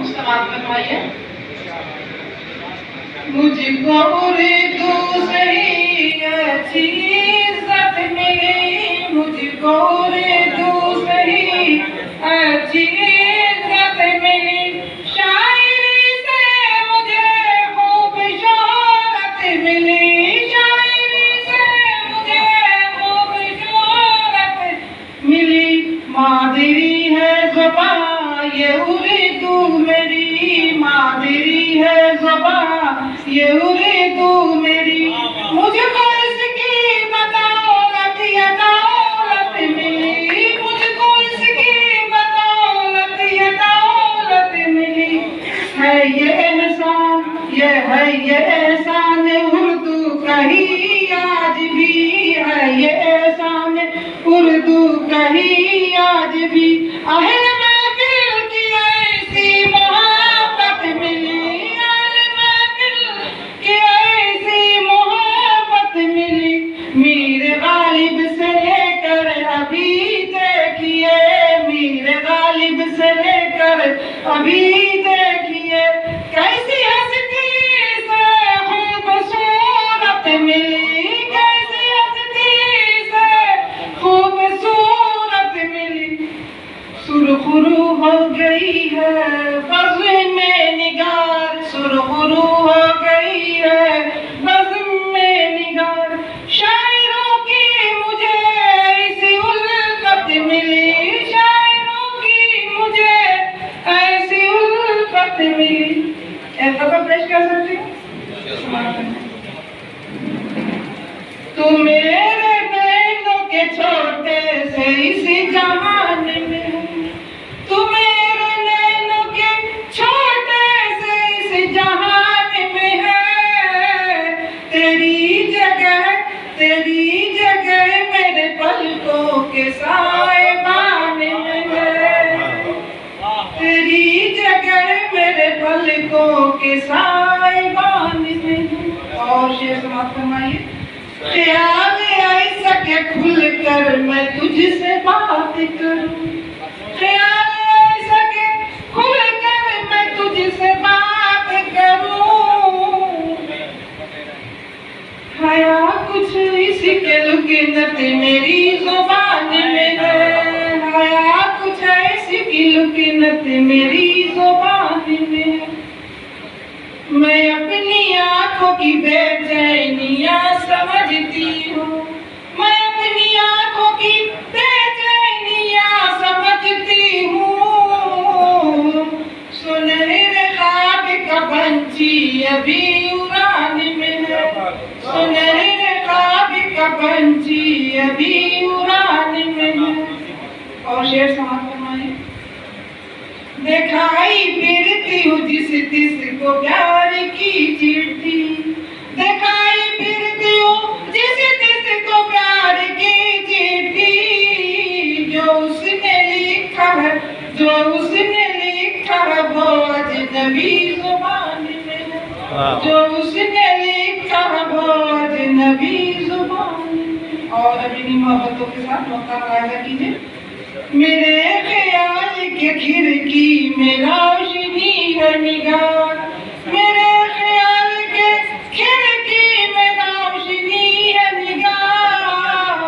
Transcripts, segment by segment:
समाप्त फरमाइए। मुझको उर्दू सही अच्छी इज्जत मिली, मुझको उर्दू सही अच्छी इज्जत मिली, शायरी से मुझे खूब शोहरत मिली, शायरी से मुझे खूब शोहरत मिली। मादरी है ज़बान ये उर्दू मेरी, मादरी है ज़बान ये उर्दू मेरी, मुझको इसकी बदौलत ये दौलत मिली, मुझको इसकी बदौलत ये दौलत मिली। है ये एहसान, ये है ये एहसान उर्दू कही आज भी, है ये एहसान उर्दू कही आज भी। अहल महफिल की ऐसी मोहब्बत मिली, अहल महफिल की ऐसी मोहब्बत मिली, मीर गालिब से लेकर अभी देखिए, मीर गालिब से लेकर अभी देखिए, कैसी हस्ती से खूबसूरत मिली, कैसी हस्ती से खूबसूरत मिली। सुरखरू हो गई है बज़्म में निगार, सुरखरू हो गई है बज़्म में निगार, शायरों की मुझे ऐसी उल्फत मिली, शायरों की मुझे ऐसी उल्फत मिली। ऐसा तो पेश कर सकती हूँ। तू मेरे नैनों के छोटे से इस जहान में, तू मेरे नैनों के छोटे से इस जहान में है, तेरी जगह मेरे पलकों के साएबान में है, तेरी जगह मेरे पलकों के साएबान में है। और शेर समाप्त फरमाइए। ख्याल ऐसा के खुल कर मैं तुझसे बात करूं, ख्याल ऐसा के खुल कर मैं तुझसे बात करूं, हया कुछ इसी के लुकिनत मेरी जुबान में है, हया कुछ ऐसी की लुकिनत मेरी जुबान में है। मैं अपनी आंखों की बेचैनियां समझती हूँ, मैं अपनी आंखों की बेचैनियां समझती हूँ, सुनहरे ख्वाब का पंछी अभी उड़ान में है, सुनहरे ख्वाब का पंछी अभी उड़ान में है। और शेर समाप्त फरमाइए। दिखाई फिरती हूँ जिस तिस को प्यार की चिट्ठी, दिखाई फिरती हूँ जिस तिस को प्यार की चिट्ठी, जो उसने लिखा है, जो उसने लिखा है वो अजनबी जुबान में है, जो उसने लिखा है वो अजनबी जुबान में। और अपनी मोहब्बतों के साथ मौका वादा कीजिए। मेरे ख्याल की खिड़की में रोशनी है निगाह, मेरे ख्याल के खिड़की में रोशनी है निगाह,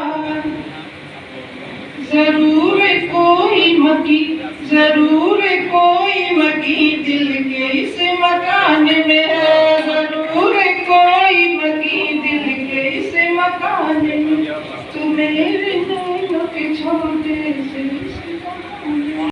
जरूर कोई मकी, जरूर कोई मकी दिल के इस मकान में है, जरूर कोई मकी दिल के इस मकान में, तू मेरे नैनों के छोटे से